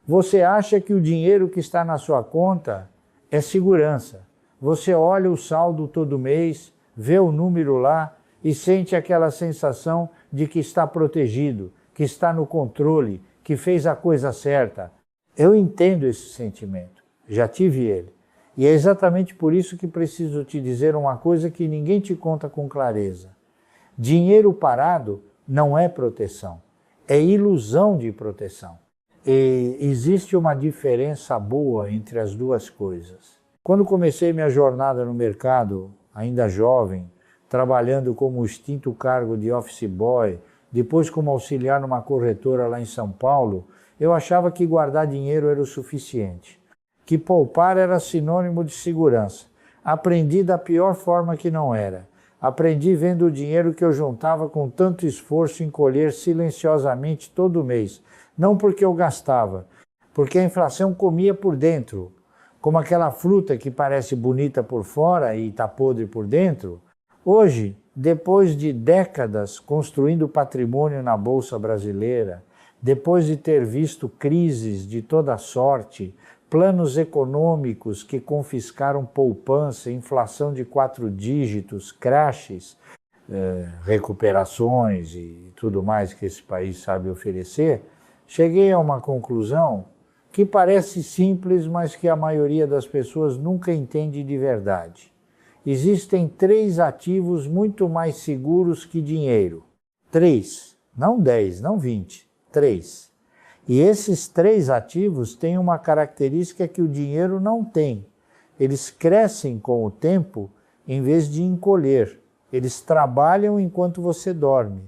Você acha que o dinheiro que está na sua conta é segurança. Você olha o saldo todo mês, vê o número lá e sente aquela sensação de que está protegido, que está no controle, que fez a coisa certa. Eu entendo esse sentimento, já tive ele. E é exatamente por isso que preciso te dizer uma coisa que ninguém te conta com clareza. Dinheiro parado não é proteção, é ilusão de proteção. E existe uma diferença boa entre as duas coisas. Quando comecei minha jornada no mercado, ainda jovem, trabalhando como extinto cargo de office boy, depois como auxiliar numa corretora lá em São Paulo, eu achava que guardar dinheiro era o suficiente, que poupar era sinônimo de segurança. Aprendi da pior forma que não era. Aprendi vendo o dinheiro que eu juntava com tanto esforço encolher silenciosamente todo mês. Não porque eu gastava, porque a inflação comia por dentro. Como aquela fruta que parece bonita por fora e está podre por dentro. Hoje, depois de décadas construindo patrimônio na Bolsa Brasileira, depois de ter visto crises de toda sorte, planos econômicos que confiscaram poupança, inflação de 4 dígitos, crashes, recuperações e tudo mais que esse país sabe oferecer, cheguei a uma conclusão que parece simples, mas que a maioria das pessoas nunca entende de verdade. Existem 3 ativos muito mais seguros que dinheiro. 3, não 10, não 20, 3. E esses 3 ativos têm uma característica que o dinheiro não tem. Eles crescem com o tempo em vez de encolher. Eles trabalham enquanto você dorme.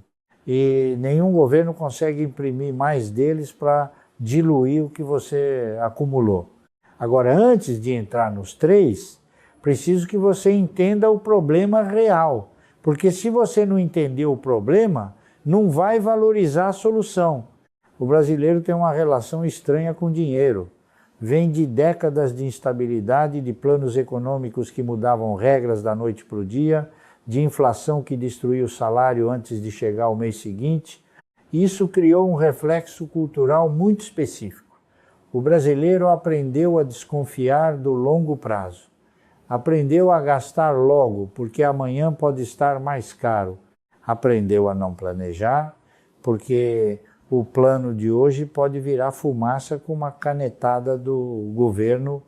E nenhum governo consegue imprimir mais deles para diluir o que você acumulou. Agora, antes de entrar nos 3, preciso que você entenda o problema real. Porque se você não entender o problema, não vai valorizar a solução. O brasileiro tem uma relação estranha com dinheiro. Vem de décadas de instabilidade, de planos econômicos que mudavam regras da noite para o dia, de inflação que destruía o salário antes de chegar ao mês seguinte. Isso criou um reflexo cultural muito específico. O brasileiro aprendeu a desconfiar do longo prazo. Aprendeu a gastar logo, porque amanhã pode estar mais caro. Aprendeu a não planejar, porque o plano de hoje pode virar fumaça com uma canetada do governo.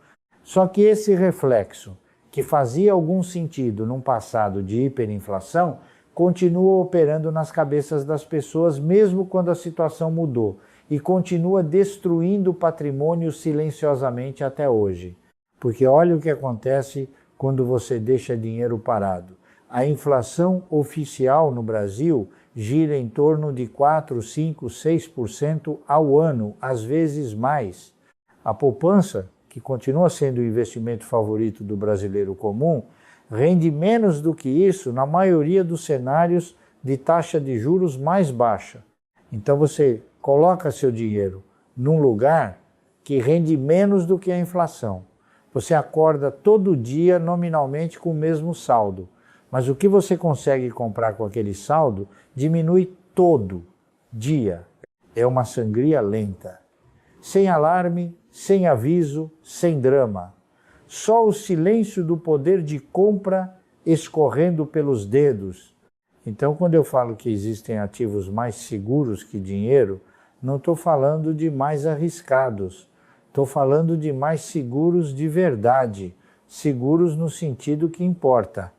Só que esse reflexo, que fazia algum sentido num passado de hiperinflação, continua operando nas cabeças das pessoas mesmo quando a situação mudou e continua destruindo o patrimônio silenciosamente até hoje. Porque olha o que acontece quando você deixa dinheiro parado. A inflação oficial no Brasil gira em torno de 4, 5, 6% ao ano, às vezes mais. A poupança, que continua sendo o investimento favorito do brasileiro comum, rende menos do que isso na maioria dos cenários de taxa de juros mais baixa. Então você coloca seu dinheiro num lugar que rende menos do que a inflação. Você acorda todo dia nominalmente com o mesmo saldo, mas o que você consegue comprar com aquele saldo diminui todo dia. É uma sangria lenta. Sem alarme, sem aviso, sem drama. Só o silêncio do poder de compra escorrendo pelos dedos. Então, quando eu falo que existem ativos mais seguros que dinheiro, não estou falando de mais arriscados. Estou falando de mais seguros de verdade. Seguros no sentido que importa.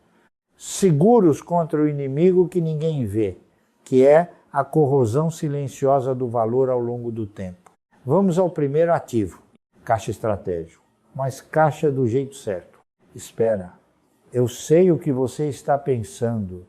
Seguros contra o inimigo que ninguém vê, que é a corrosão silenciosa do valor ao longo do tempo. Vamos ao primeiro ativo, caixa estratégico. Mas caixa do jeito certo. Espera, eu sei o que você está pensando.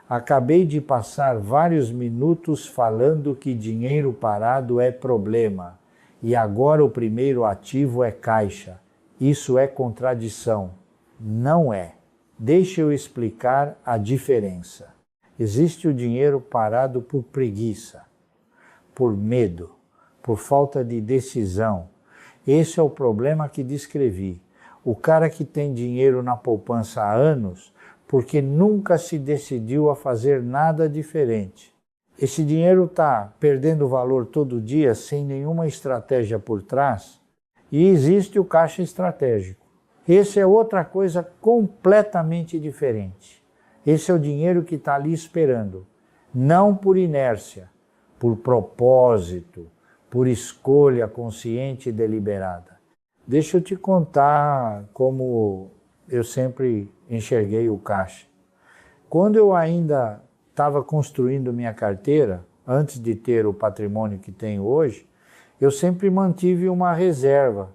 Acabei de passar vários minutos falando que dinheiro parado é problema. E agora o primeiro ativo é caixa. Isso é contradição. Não é. Deixa eu explicar a diferença. Existe o dinheiro parado por preguiça, por medo, por falta de decisão. Esse é o problema que descrevi. O cara que tem dinheiro na poupança há anos, porque nunca se decidiu a fazer nada diferente. esse dinheiro está perdendo valor todo dia sem nenhuma estratégia por trás, e existe o caixa estratégico. Esse é outra coisa completamente diferente. Esse é o dinheiro que está ali esperando, não por inércia, por propósito, por escolha consciente e deliberada. Deixa eu te contar como eu sempre enxerguei o caixa. Quando eu ainda estava construindo minha carteira, antes de ter o patrimônio que tenho hoje, eu sempre mantive uma reserva.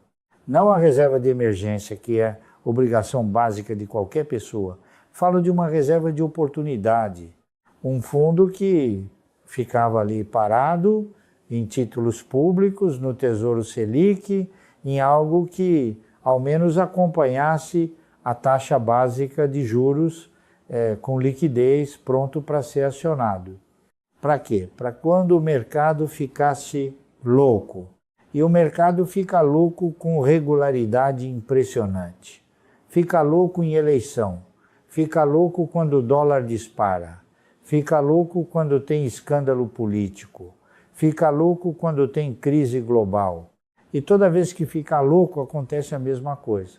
Não a reserva de emergência, que é obrigação básica de qualquer pessoa. Falo de uma reserva de oportunidade. Um fundo que ficava ali parado em títulos públicos, no Tesouro Selic, em algo que ao menos acompanhasse a taxa básica de juros com liquidez pronto para ser acionado. Para quê? Para quando o mercado ficasse louco. E o mercado fica louco com regularidade impressionante. Fica louco em eleição. Fica louco quando o dólar dispara. Fica louco quando tem escândalo político. Fica louco quando tem crise global. E toda vez que fica louco acontece a mesma coisa.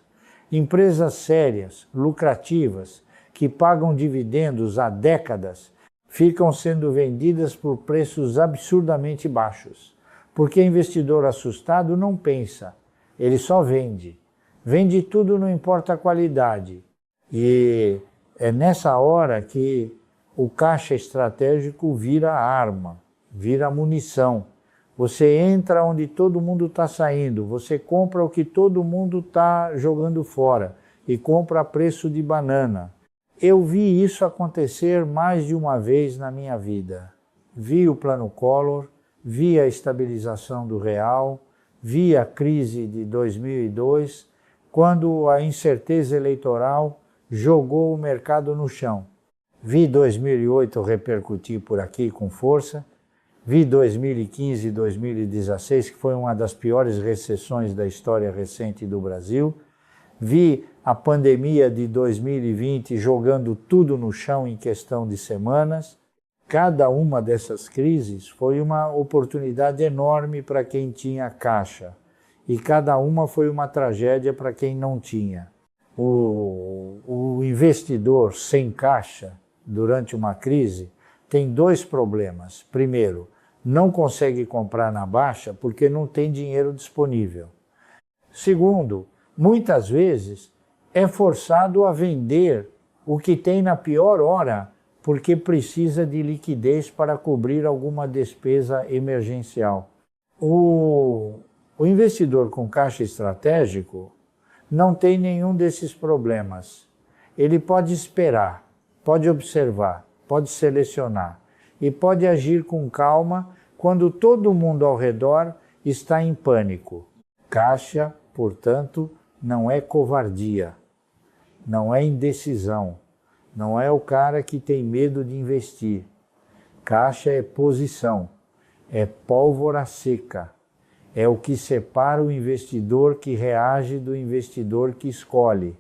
Empresas sérias, lucrativas, que pagam dividendos há décadas, ficam sendo vendidas por preços absurdamente baixos. Porque investidor assustado não pensa, ele só vende. Vende tudo, não importa a qualidade. E é nessa hora que o caixa estratégico vira arma, vira munição. Você entra onde todo mundo está saindo, você compra o que todo mundo está jogando fora e compra a preço de banana. Eu vi isso acontecer mais de uma vez na minha vida. Vi o Plano Collor, vi a estabilização do real, vi a crise de 2002, quando a incerteza eleitoral jogou o mercado no chão. Vi 2008 repercutir por aqui com força, vi 2015 e 2016, que foi uma das piores recessões da história recente do Brasil, vi a pandemia de 2020 jogando tudo no chão em questão de semanas. Cada uma dessas crises foi uma oportunidade enorme para quem tinha caixa, e cada uma foi uma tragédia para quem não tinha. O investidor sem caixa durante uma crise tem dois problemas. Primeiro, não consegue comprar na baixa porque não tem dinheiro disponível. Segundo, muitas vezes é forçado a vender o que tem na pior hora porque precisa de liquidez para cobrir alguma despesa emergencial. O investidor com caixa estratégico não tem nenhum desses problemas. Ele pode esperar, pode observar, pode selecionar e pode agir com calma quando todo mundo ao redor está em pânico. Caixa, portanto, não é covardia, não é indecisão, não é o cara que tem medo de investir. Caixa é posição, é pólvora seca, é o que separa o investidor que reage do investidor que escolhe.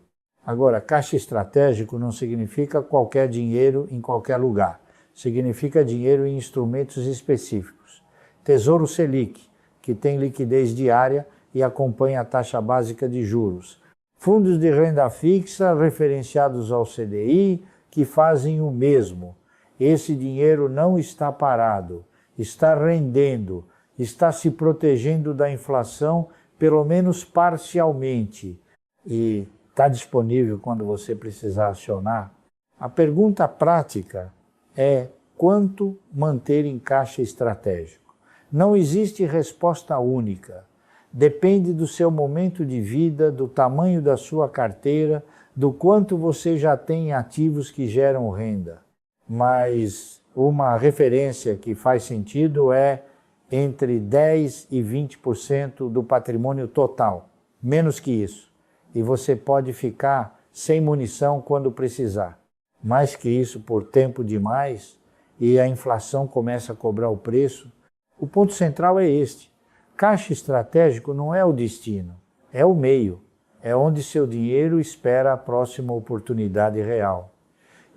Agora, caixa estratégico não significa qualquer dinheiro em qualquer lugar. Significa dinheiro em instrumentos específicos. Tesouro Selic, que tem liquidez diária e acompanha a taxa básica de juros. Fundos de renda fixa referenciados ao CDI, que fazem o mesmo. Esse dinheiro não está parado, está rendendo, está se protegendo da inflação, pelo menos parcialmente, e está disponível quando você precisar acionar. A pergunta prática é quanto manter em caixa estratégico. Não existe resposta única. Depende do seu momento de vida, do tamanho da sua carteira, do quanto você já tem em ativos que geram renda. Mas uma referência que faz sentido é entre 10% e 20% do patrimônio total, menos que isso. E você pode ficar sem munição quando precisar. Mais que isso, por tempo demais, e a inflação começa a cobrar o preço. O ponto central é este. Caixa estratégico não é o destino, é o meio. É onde seu dinheiro espera a próxima oportunidade real.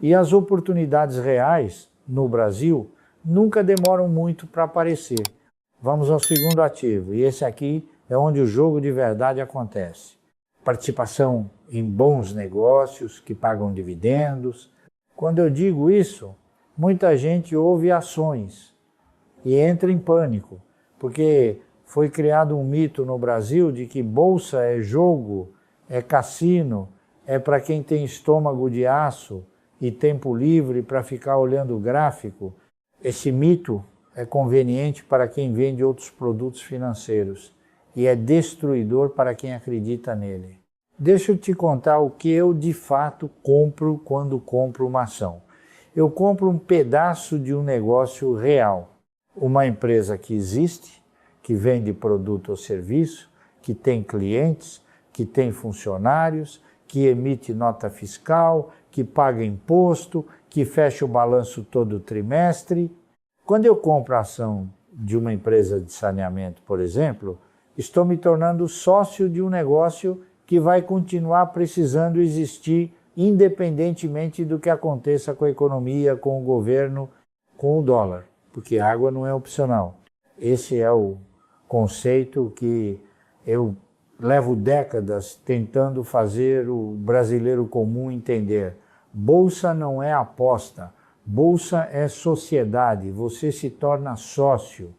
E as oportunidades reais, no Brasil, nunca demoram muito para aparecer. Vamos ao segundo ativo, e esse aqui é onde o jogo de verdade acontece. Participação em bons negócios que pagam dividendos. Quando eu digo isso, muita gente ouve ações e entra em pânico, porque foi criado um mito no Brasil de que bolsa é jogo, é cassino, é para quem tem estômago de aço e tempo livre para ficar olhando o gráfico. Esse mito é conveniente para quem vende outros produtos financeiros e é destruidor para quem acredita nele. Deixa eu te contar o que eu de fato compro quando compro uma ação. Eu compro um pedaço de um negócio real, uma empresa que existe, que vende produto ou serviço, que tem clientes, que tem funcionários, que emite nota fiscal, que paga imposto, que fecha o balanço todo trimestre. Quando eu compro a ação de uma empresa de saneamento, por exemplo, estou me tornando sócio de um negócio que vai continuar precisando existir independentemente do que aconteça com a economia, com o governo, com o dólar, porque água não é opcional. Esse é o conceito que eu levo décadas tentando fazer o brasileiro comum entender. Bolsa não é aposta, bolsa é sociedade, você se torna sócio.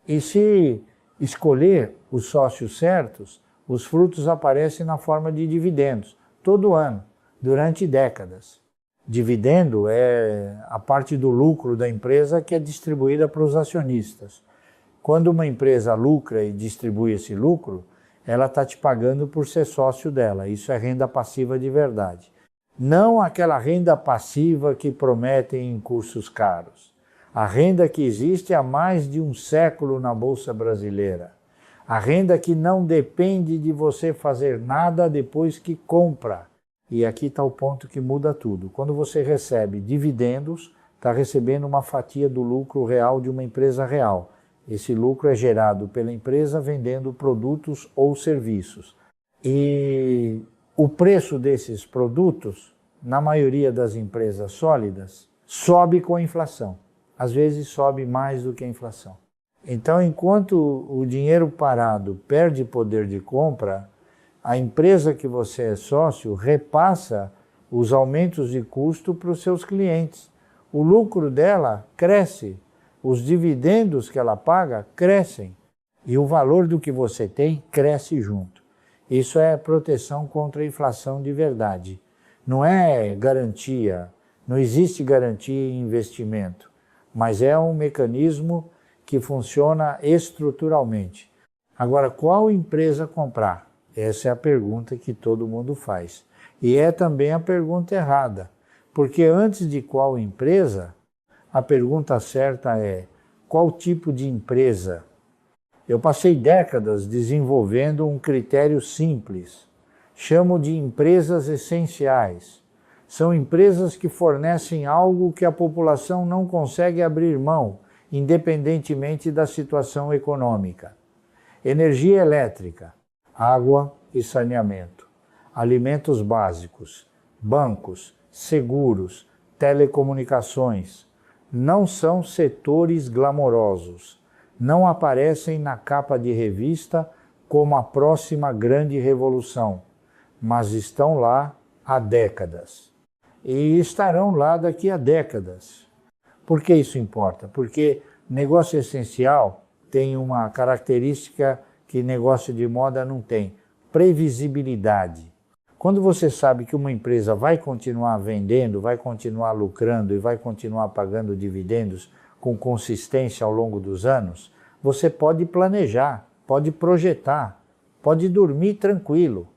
E se escolher os sócios certos, os frutos aparecem na forma de dividendos, todo ano, durante décadas. Dividendo é a parte do lucro da empresa que é distribuída para os acionistas. Quando uma empresa lucra e distribui esse lucro, ela está te pagando por ser sócio dela. Isso é renda passiva de verdade. Não aquela renda passiva que prometem em cursos caros. A renda que existe há mais de um século na Bolsa Brasileira. A renda que não depende de você fazer nada depois que compra. E aqui está o ponto que muda tudo. Quando você recebe dividendos, está recebendo uma fatia do lucro real de uma empresa real. Esse lucro é gerado pela empresa vendendo produtos ou serviços. E o preço desses produtos, na maioria das empresas sólidas, sobe com a inflação. Às vezes sobe mais do que a inflação. Então, enquanto o dinheiro parado perde poder de compra, a empresa que você é sócio repassa os aumentos de custo para os seus clientes. O lucro dela cresce, os dividendos que ela paga crescem e o valor do que você tem cresce junto. Isso é proteção contra a inflação de verdade. Não é garantia, não existe garantia em investimento, mas é um mecanismo que funciona estruturalmente. Agora, qual empresa comprar? Essa é a pergunta que todo mundo faz. E é também a pergunta errada, porque antes de qual empresa, a pergunta certa é qual tipo de empresa? Eu passei décadas desenvolvendo um critério simples. Chamo de empresas essenciais. São empresas que fornecem algo que a população não consegue abrir mão, independentemente da situação econômica. Energia elétrica, água e saneamento, alimentos básicos, bancos, seguros, telecomunicações. Não são setores glamourosos, não aparecem na capa de revista como a próxima grande revolução, mas estão lá há décadas. E estarão lá daqui a décadas. Por que isso importa? Porque negócio essencial tem uma característica que negócio de moda não tem: previsibilidade. Quando você sabe que uma empresa vai continuar vendendo, vai continuar lucrando e vai continuar pagando dividendos com consistência ao longo dos anos, você pode planejar, pode projetar, pode dormir tranquilo.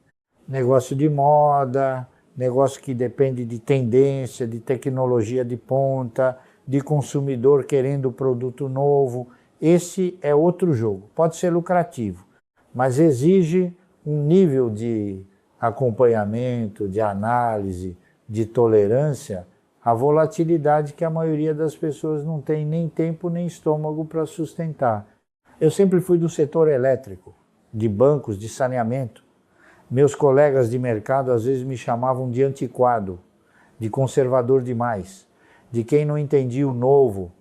Negócio de moda, negócio que depende de tendência, de tecnologia de ponta, de consumidor querendo produto novo. Esse é outro jogo. Pode ser lucrativo, mas exige um nível de acompanhamento, de análise, de tolerância à volatilidade que a maioria das pessoas não tem nem tempo nem estômago para sustentar. Eu sempre fui do setor elétrico, de bancos, de saneamento. Meus colegas de mercado às vezes me chamavam de antiquado, de conservador demais, de quem não entendia o novo.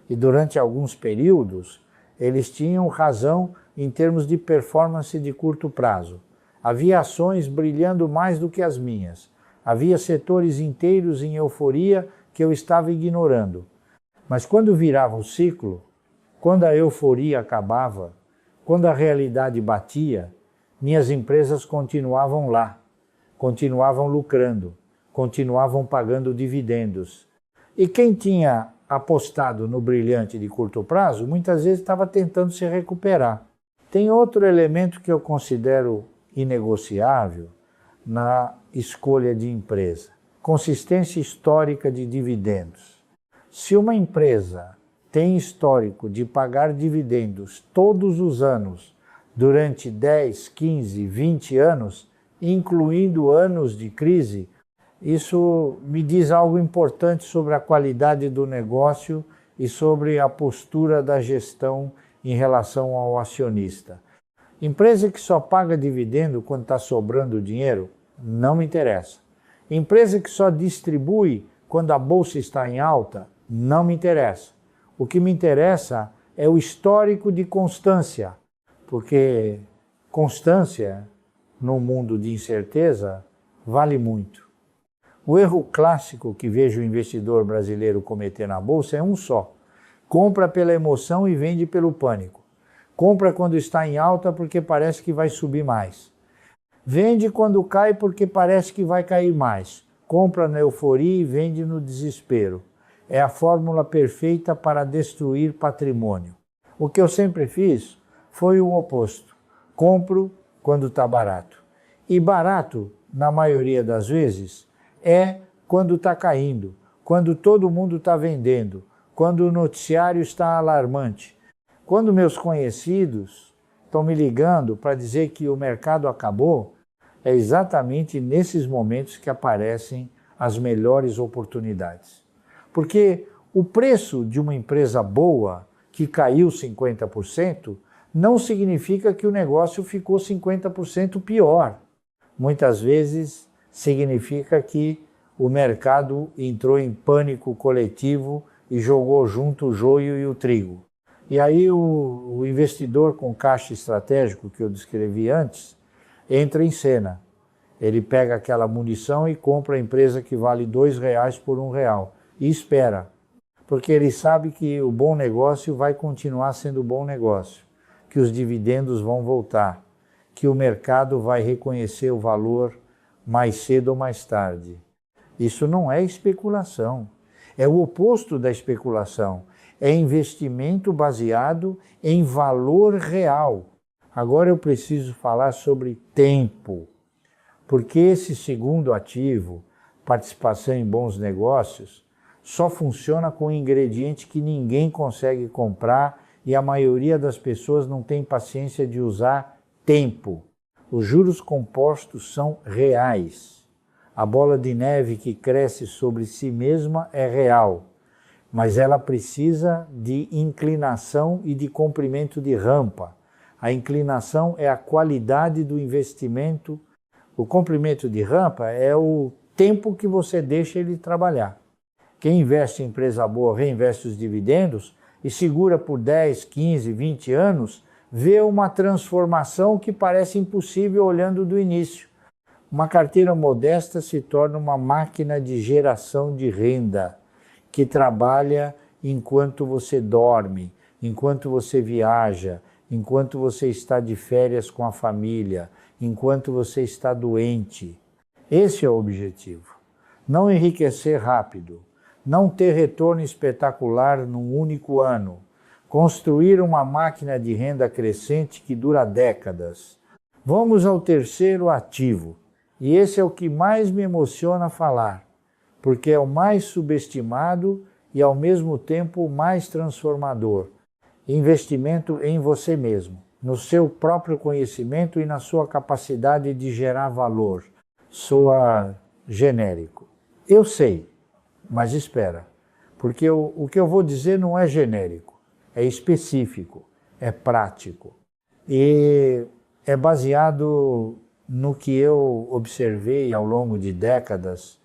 E durante alguns períodos, eles tinham razão em termos de performance de curto prazo. Havia ações brilhando mais do que as minhas. Havia setores inteiros em euforia que eu estava ignorando. Mas quando virava o ciclo, quando a euforia acabava, quando a realidade batia, minhas empresas continuavam lá, continuavam lucrando, continuavam pagando dividendos. E quem tinha apostado no brilhante de curto prazo, muitas vezes estava tentando se recuperar. Tem outro elemento que eu considero inegociável na escolha de empresa: consistência histórica de dividendos. Se uma empresa tem histórico de pagar dividendos todos os anos, durante 10, 15, 20 anos, incluindo anos de crise, isso me diz algo importante sobre a qualidade do negócio e sobre a postura da gestão em relação ao acionista. Empresa que só paga dividendo quando está sobrando dinheiro, não me interessa. Empresa que só distribui quando a bolsa está em alta, não me interessa. O que me interessa é o histórico de constância, porque constância, num mundo de incerteza, vale muito. O erro clássico que vejo o investidor brasileiro cometer na bolsa é um só: compra pela emoção e vende pelo pânico. Compra quando está em alta porque parece que vai subir mais. Vende quando cai porque parece que vai cair mais. Compra na euforia e vende no desespero. É a fórmula perfeita para destruir patrimônio. O que eu sempre fiz foi o oposto. Compro quando está barato. E barato, na maioria das vezes, é quando está caindo, quando todo mundo está vendendo, quando o noticiário está alarmante. Quando meus conhecidos estão me ligando para dizer que o mercado acabou, é exatamente nesses momentos que aparecem as melhores oportunidades. Porque o preço de uma empresa boa, que caiu 50%, não significa que o negócio ficou 50% pior. Muitas vezes significa que o mercado entrou em pânico coletivo e jogou junto o joio e o trigo. E aí o investidor com caixa estratégico que eu descrevi antes entra em cena. Ele pega aquela munição e compra a empresa que vale R$2 por R$1 e espera, porque ele sabe que o bom negócio vai continuar sendo bom negócio, que os dividendos vão voltar, que o mercado vai reconhecer o valor mais cedo ou mais tarde. Isso não é especulação, é o oposto da especulação. É investimento baseado em valor real. Agora eu preciso falar sobre tempo, porque esse segundo ativo, participação em bons negócios, só funciona com um ingrediente que ninguém consegue comprar e a maioria das pessoas não tem paciência de usar: tempo. Os juros compostos são reais. A bola de neve que cresce sobre si mesma é real, mas ela precisa de inclinação e de comprimento de rampa. A inclinação é a qualidade do investimento. O comprimento de rampa é o tempo que você deixa ele trabalhar. Quem investe em empresa boa, reinveste os dividendos e segura por 10, 15, 20 anos, vê uma transformação que parece impossível olhando do início. Uma carteira modesta se torna uma máquina de geração de renda, que trabalha enquanto você dorme, enquanto você viaja, enquanto você está de férias com a família, enquanto você está doente. Esse é o objetivo. Não enriquecer rápido, não ter retorno espetacular num único ano, construir uma máquina de renda crescente que dura décadas. Vamos ao terceiro ativo, e esse é o que mais me emociona falar, porque é o mais subestimado e ao mesmo tempo o mais transformador. Investimento em você mesmo, no seu próprio conhecimento e na sua capacidade de gerar valor. Soa genérico. Eu sei, mas espera, porque o que eu vou dizer não é genérico, é específico, é prático e é baseado no que eu observei ao longo de décadas,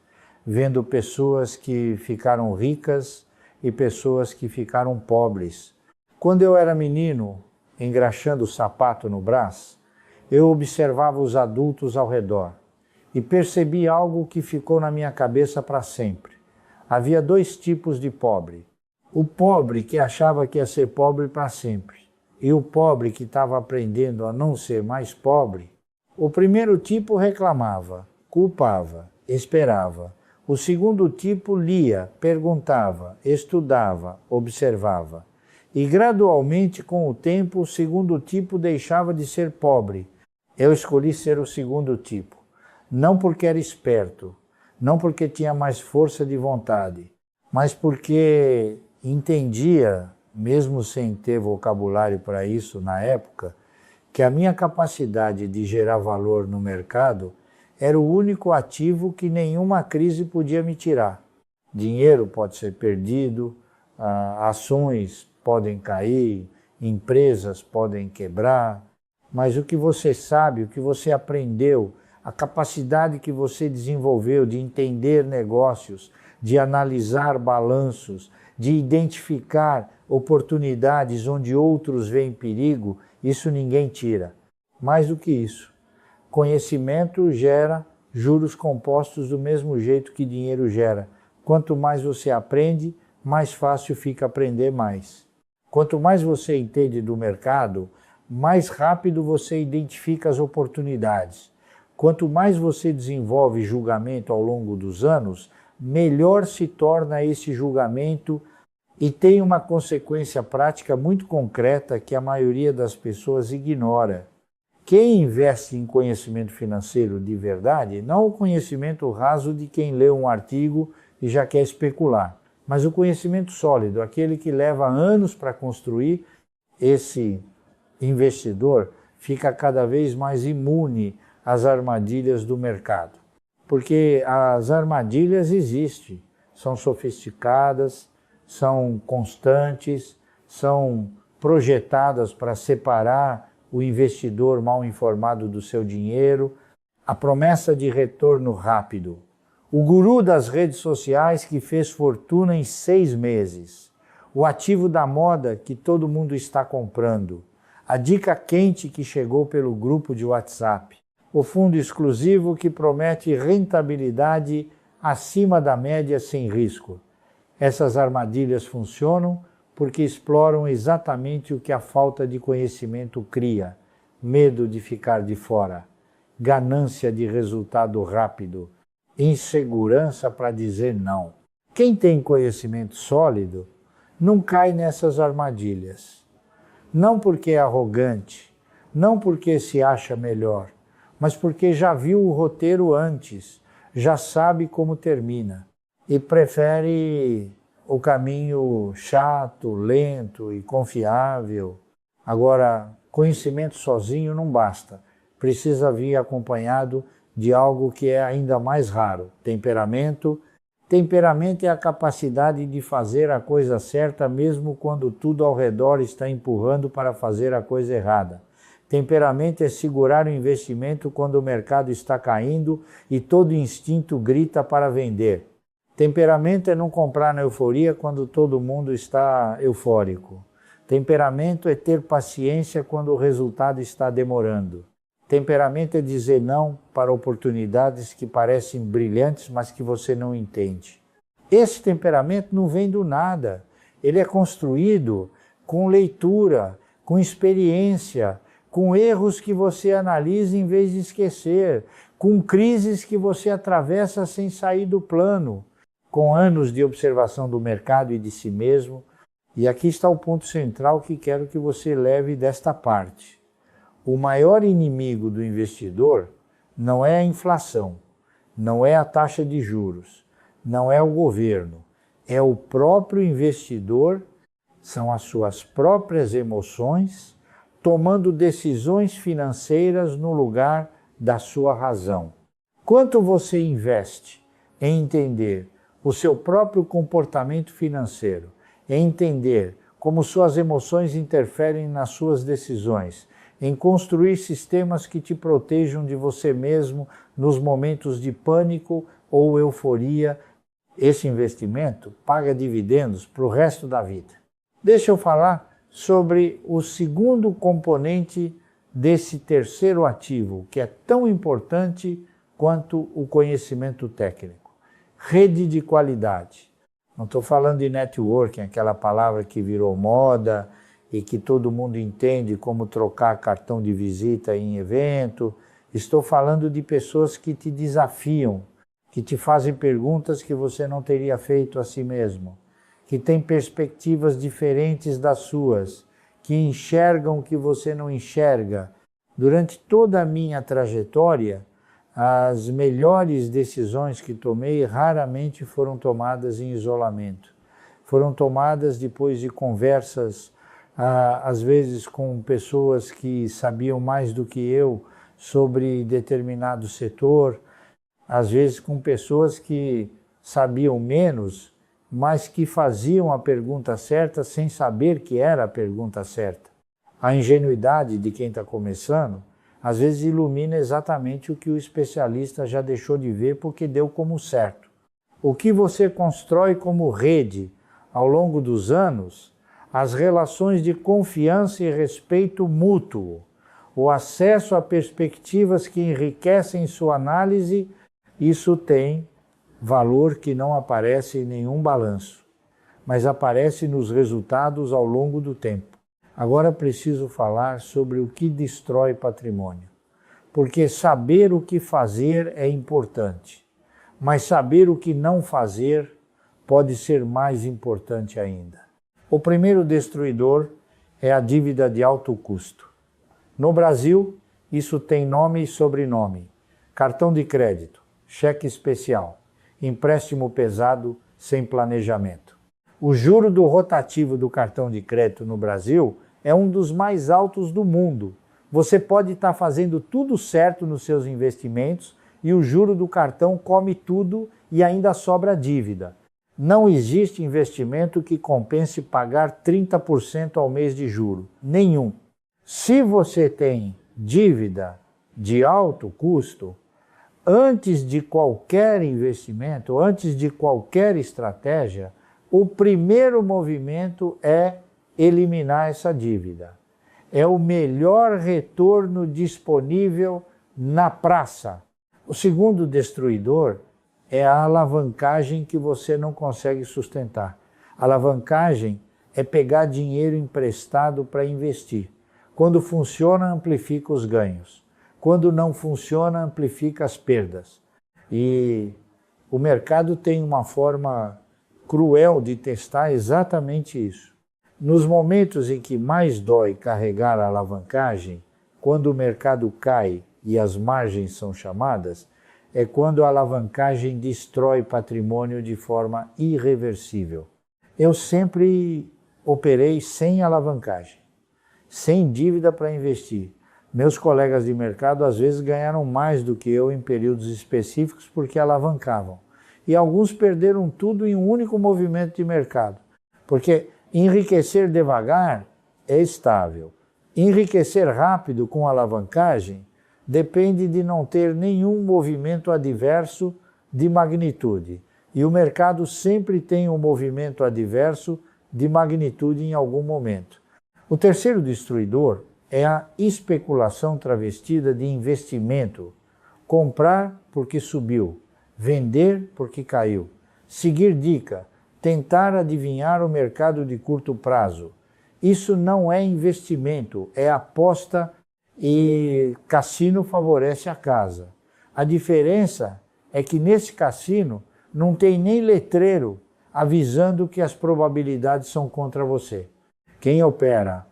vendo pessoas que ficaram ricas e pessoas que ficaram pobres. Quando eu era menino, engraxando o sapato no braço, eu observava os adultos ao redor e percebi algo que ficou na minha cabeça para sempre. Havia dois tipos de pobre. O pobre que achava que ia ser pobre para sempre e o pobre que estava aprendendo a não ser mais pobre. O primeiro tipo reclamava, culpava, esperava. O segundo tipo lia, perguntava, estudava, observava. E gradualmente, com o tempo, o segundo tipo deixava de ser pobre. Eu escolhi ser o segundo tipo, não porque era esperto, não porque tinha mais força de vontade, mas porque entendia, mesmo sem ter vocabulário para isso na época, que a minha capacidade de gerar valor no mercado era o único ativo que nenhuma crise podia me tirar. Dinheiro pode ser perdido, ações podem cair, empresas podem quebrar, mas o que você sabe, o que você aprendeu, a capacidade que você desenvolveu de entender negócios, de analisar balanços, de identificar oportunidades onde outros veem perigo, isso ninguém tira. Mais do que isso, conhecimento gera juros compostos do mesmo jeito que dinheiro gera. Quanto mais você aprende, mais fácil fica aprender mais. Quanto mais você entende do mercado, mais rápido você identifica as oportunidades. Quanto mais você desenvolve julgamento ao longo dos anos, melhor se torna esse julgamento e tem uma consequência prática muito concreta que a maioria das pessoas ignora. Quem investe em conhecimento financeiro de verdade, não o conhecimento raso de quem lê um artigo e já quer especular, mas o conhecimento sólido, aquele que leva anos para construir, esse investidor fica cada vez mais imune às armadilhas do mercado. Porque as armadilhas existem, são sofisticadas, são constantes, são projetadas para separar o investidor mal informado do seu dinheiro, a promessa de retorno rápido. O guru das redes sociais que fez fortuna em 6 meses, o ativo da moda que todo mundo está comprando, a dica quente que chegou pelo grupo de WhatsApp, o fundo exclusivo que promete rentabilidade acima da média sem risco. Essas armadilhas funcionam porque exploram exatamente o que a falta de conhecimento cria: medo de ficar de fora, ganância de resultado rápido, insegurança para dizer não. Quem tem conhecimento sólido não cai nessas armadilhas. Não porque é arrogante, não porque se acha melhor, mas porque já viu o roteiro antes, já sabe como termina e prefere o caminho chato, lento e confiável. Agora, conhecimento sozinho não basta, precisa vir acompanhado de algo que é ainda mais raro: temperamento. Temperamento é a capacidade de fazer a coisa certa mesmo quando tudo ao redor está empurrando para fazer a coisa errada. Temperamento é segurar o investimento quando o mercado está caindo e todo instinto grita para vender. Temperamento é não comprar na euforia quando todo mundo está eufórico. Temperamento é ter paciência quando o resultado está demorando. Temperamento é dizer não para oportunidades que parecem brilhantes, mas que você não entende. Esse temperamento não vem do nada. Ele é construído com leitura, com experiência, com erros que você analisa em vez de esquecer, com crises que você atravessa sem sair do plano, com anos de observação do mercado e de si mesmo. E aqui está o ponto central que quero que você leve desta parte. O maior inimigo do investidor não é a inflação, não é a taxa de juros, não é o governo, é o próprio investidor, são as suas próprias emoções, tomando decisões financeiras no lugar da sua razão. Quanto você investe em entender o seu próprio comportamento financeiro, em entender como suas emoções interferem nas suas decisões, em construir sistemas que te protejam de você mesmo nos momentos de pânico ou euforia, esse investimento paga dividendos para o resto da vida. Deixa eu falar sobre o segundo componente desse terceiro ativo, que é tão importante quanto o conhecimento técnico. Rede de qualidade. Não estou falando de networking, aquela palavra que virou moda e que todo mundo entende como trocar cartão de visita em evento. Estou falando de pessoas que te desafiam, que te fazem perguntas que você não teria feito a si mesmo, que têm perspectivas diferentes das suas, que enxergam o que você não enxerga. Durante toda a minha trajetória, as melhores decisões que tomei raramente foram tomadas em isolamento. Foram tomadas depois de conversas, às vezes com pessoas que sabiam mais do que eu sobre determinado setor, às vezes com pessoas que sabiam menos, mas que faziam a pergunta certa sem saber que era a pergunta certa. A ingenuidade de quem está começando, às vezes ilumina exatamente o que o especialista já deixou de ver porque deu como certo. O que você constrói como rede ao longo dos anos, as relações de confiança e respeito mútuo, o acesso a perspectivas que enriquecem sua análise, isso tem valor que não aparece em nenhum balanço, mas aparece nos resultados ao longo do tempo. Agora preciso falar sobre o que destrói patrimônio, porque saber o que fazer é importante, mas saber o que não fazer pode ser mais importante ainda. O primeiro destruidor é a dívida de alto custo. No Brasil, isso tem nome e sobrenome: cartão de crédito, cheque especial, empréstimo pesado sem planejamento. O juro do rotativo do cartão de crédito no Brasil é um dos mais altos do mundo. Você pode estar fazendo tudo certo nos seus investimentos e o juro do cartão come tudo e ainda sobra dívida. Não existe investimento que compense pagar 30% ao mês de juro. Nenhum. Se você tem dívida de alto custo, antes de qualquer investimento, antes de qualquer estratégia, o primeiro movimento é eliminar essa dívida. É o melhor retorno disponível na praça. O segundo destruidor é a alavancagem que você não consegue sustentar. Alavancagem é pegar dinheiro emprestado para investir. Quando funciona, amplifica os ganhos. Quando não funciona, amplifica as perdas. E o mercado tem uma forma cruel de testar exatamente isso. Nos momentos em que mais dói carregar a alavancagem, quando o mercado cai e as margens são chamadas, é quando a alavancagem destrói patrimônio de forma irreversível. Eu sempre operei sem alavancagem, sem dívida para investir. Meus colegas de mercado às vezes ganharam mais do que eu em períodos específicos porque alavancavam. E alguns perderam tudo em um único movimento de mercado. Porque enriquecer devagar é estável. Enriquecer rápido com alavancagem depende de não ter nenhum movimento adverso de magnitude. E o mercado sempre tem um movimento adverso de magnitude em algum momento. O terceiro destruidor é a especulação travestida de investimento. Comprar porque subiu, vender porque caiu, seguir dica, tentar adivinhar o mercado de curto prazo. Isso não é investimento, é aposta e cassino favorece a casa. A diferença é que nesse cassino não tem nem letreiro avisando que as probabilidades são contra você. Quem opera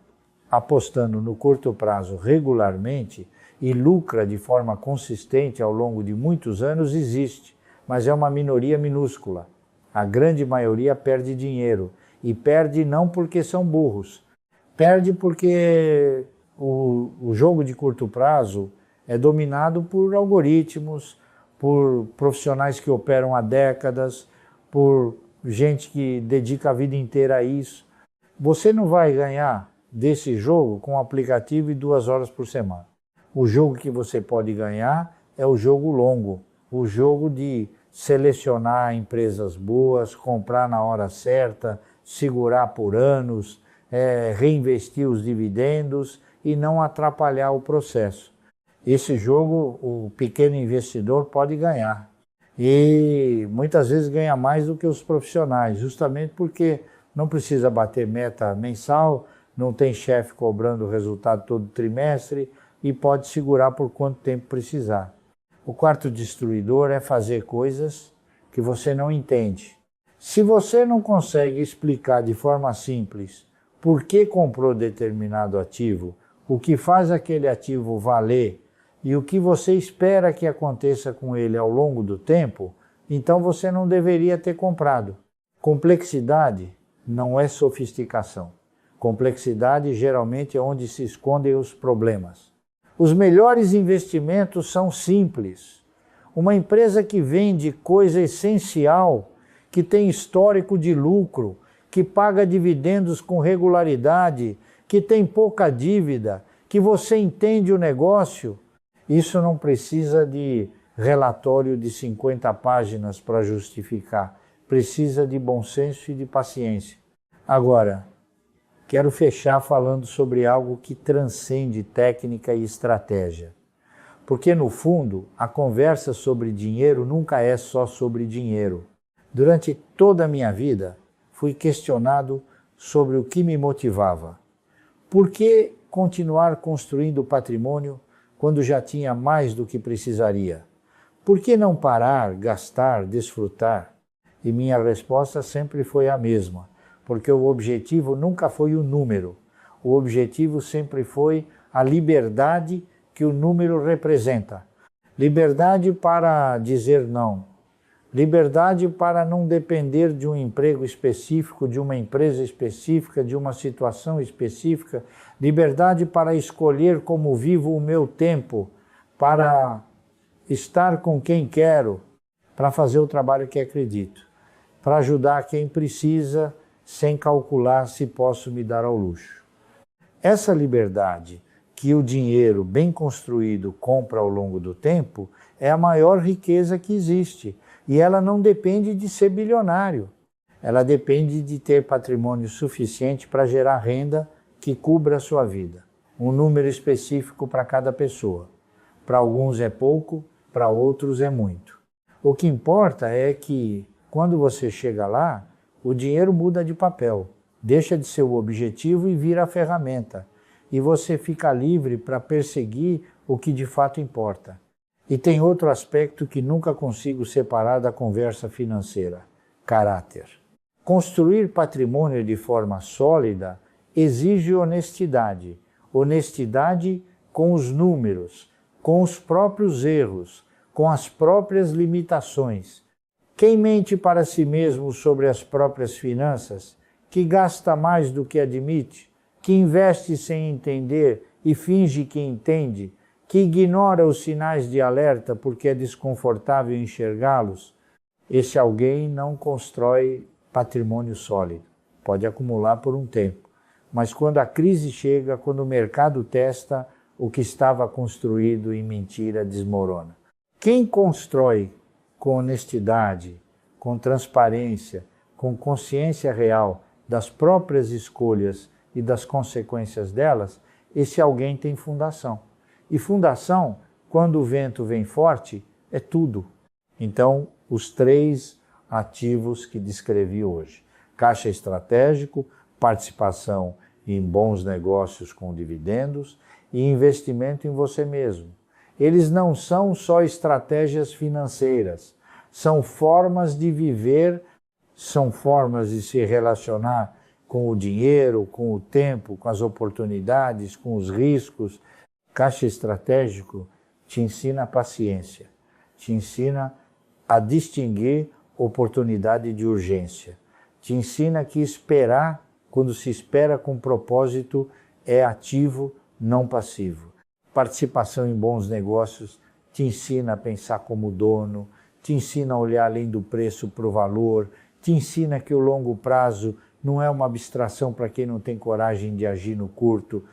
apostando no curto prazo regularmente e lucra de forma consistente ao longo de muitos anos existe, mas é uma minoria minúscula. A grande maioria perde dinheiro, e perde não porque são burros, perde porque o jogo de curto prazo é dominado por algoritmos, por profissionais que operam há décadas, por gente que dedica a vida inteira a isso. Você não vai ganhar desse jogo com o aplicativo e 2 horas por semana. O jogo que você pode ganhar é o jogo longo, o jogo de selecionar empresas boas, comprar na hora certa, segurar por anos, reinvestir os dividendos e não atrapalhar o processo. Esse jogo o pequeno investidor pode ganhar. E muitas vezes ganha mais do que os profissionais, justamente porque não precisa bater meta mensal, não tem chefe cobrando o resultado todo trimestre e pode segurar por quanto tempo precisar. O quarto destruidor é fazer coisas que você não entende. Se você não consegue explicar de forma simples por que comprou determinado ativo, o que faz aquele ativo valer e o que você espera que aconteça com ele ao longo do tempo, então você não deveria ter comprado. Complexidade não é sofisticação. Complexidade geralmente é onde se escondem os problemas. Os melhores investimentos são simples. Uma empresa que vende coisa essencial, que tem histórico de lucro, que paga dividendos com regularidade, que tem pouca dívida, que você entende o negócio, isso não precisa de relatório de 50 páginas para justificar. Precisa de bom senso e de paciência. Agora, quero fechar falando sobre algo que transcende técnica e estratégia. Porque, no fundo, a conversa sobre dinheiro nunca é só sobre dinheiro. Durante toda a minha vida, fui questionado sobre o que me motivava. Por que continuar construindo patrimônio quando já tinha mais do que precisaria? Por que não parar, gastar, desfrutar? E minha resposta sempre foi a mesma, porque o objetivo nunca foi o número. O objetivo sempre foi a liberdade que o número representa. Liberdade para dizer não. Liberdade para não depender de um emprego específico, de uma empresa específica, de uma situação específica. Liberdade para escolher como vivo o meu tempo, para estar com quem quero, para fazer o trabalho que acredito, para ajudar quem precisa, sem calcular se posso me dar ao luxo. Essa liberdade que o dinheiro bem construído compra ao longo do tempo é a maior riqueza que existe. E ela não depende de ser bilionário. Ela depende de ter patrimônio suficiente para gerar renda que cubra a sua vida. Um número específico para cada pessoa. Para alguns é pouco, para outros é muito. O que importa é que, quando você chega lá, o dinheiro muda de papel. Deixa de ser o objetivo e vira a ferramenta. E você fica livre para perseguir o que de fato importa. E tem outro aspecto que nunca consigo separar da conversa financeira: caráter. Construir patrimônio de forma sólida exige honestidade. Honestidade com os números, com os próprios erros, com as próprias limitações. Quem mente para si mesmo sobre as próprias finanças, que gasta mais do que admite, que investe sem entender e finge que entende, que ignora os sinais de alerta porque é desconfortável enxergá-los, esse alguém não constrói patrimônio sólido. Pode acumular por um tempo, mas quando a crise chega, quando o mercado testa, o que estava construído em mentira desmorona. Quem constrói com honestidade, com transparência, com consciência real das próprias escolhas e das consequências delas, esse alguém tem fundação. E fundação, quando o vento vem forte, é tudo. Então, os 3 ativos que descrevi hoje: caixa estratégico, participação em bons negócios com dividendos e investimento em você mesmo. Eles não são só estratégias financeiras, são formas de viver, são formas de se relacionar com o dinheiro, com o tempo, com as oportunidades, com os riscos. Caixa estratégico te ensina a paciência, te ensina a distinguir oportunidade de urgência, te ensina que esperar, quando se espera com propósito, é ativo, não passivo. Participação em bons negócios te ensina a pensar como dono, te ensina a olhar além do preço para o valor, te ensina que o longo prazo não é uma abstração para quem não tem coragem de agir no curto.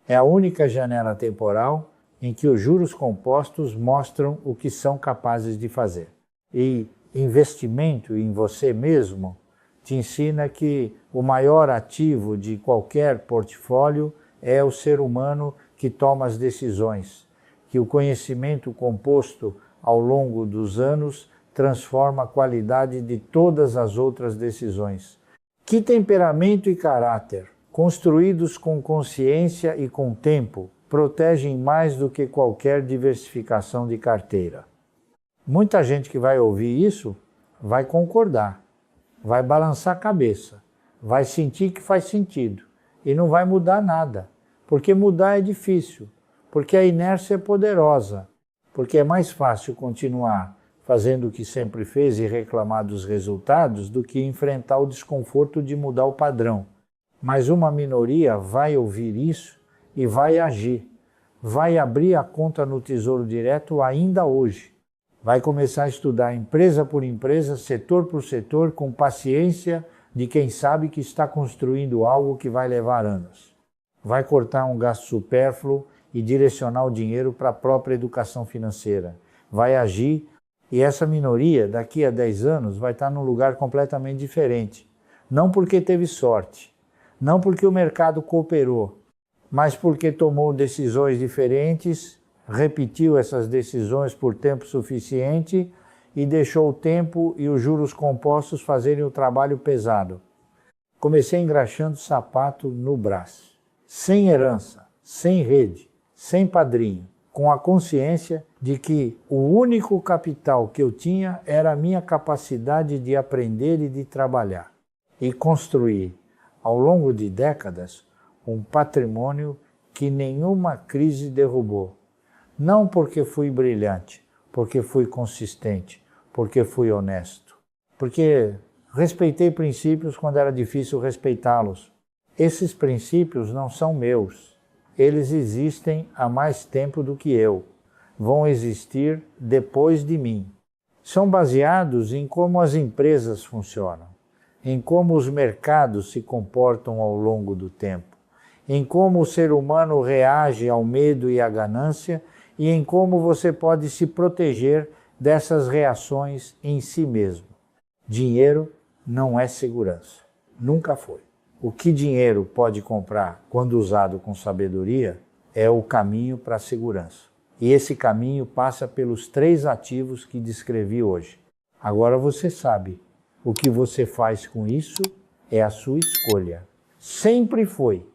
É a única janela temporal em que os juros compostos mostram o que são capazes de fazer. E investimento em você mesmo te ensina que o maior ativo de qualquer portfólio é o ser humano que toma as decisões, que o conhecimento composto ao longo dos anos transforma a qualidade de todas as outras decisões. Que temperamento e caráter, construídos com consciência e com tempo, protegem mais do que qualquer diversificação de carteira. Muita gente que vai ouvir isso vai concordar, vai balançar a cabeça, vai sentir que faz sentido e não vai mudar nada, porque mudar é difícil, porque a inércia é poderosa, porque é mais fácil continuar fazendo o que sempre fez e reclamar dos resultados do que enfrentar o desconforto de mudar o padrão. Mas uma minoria vai ouvir isso e vai agir, vai abrir a conta no Tesouro Direto ainda hoje. Vai começar a estudar empresa por empresa, setor por setor, com paciência de quem sabe que está construindo algo que vai levar anos. Vai cortar um gasto supérfluo e direcionar o dinheiro para a própria educação financeira. Vai agir e essa minoria, daqui a 10 anos, vai estar num lugar completamente diferente. Não porque teve sorte, não porque o mercado cooperou, mas porque tomou decisões diferentes, repetiu essas decisões por tempo suficiente e deixou o tempo e os juros compostos fazerem o trabalho pesado. Comecei engraxando sapato no braço, sem herança, sem rede, sem padrinho, com a consciência de que o único capital que eu tinha era a minha capacidade de aprender e de trabalhar e construir, ao longo de décadas, um patrimônio que nenhuma crise derrubou. Não porque fui brilhante, porque fui consistente, porque fui honesto, porque respeitei princípios quando era difícil respeitá-los. Esses princípios não são meus. Eles existem há mais tempo do que eu. Vão existir depois de mim. São baseados em como as empresas funcionam, em como os mercados se comportam ao longo do tempo, em como o ser humano reage ao medo e à ganância e em como você pode se proteger dessas reações em si mesmo. Dinheiro não é segurança. Nunca foi. O que dinheiro pode comprar quando usado com sabedoria é o caminho para a segurança. E esse caminho passa pelos 3 ativos que descrevi hoje. Agora você sabe, o que você faz com isso é a sua escolha. Sempre foi.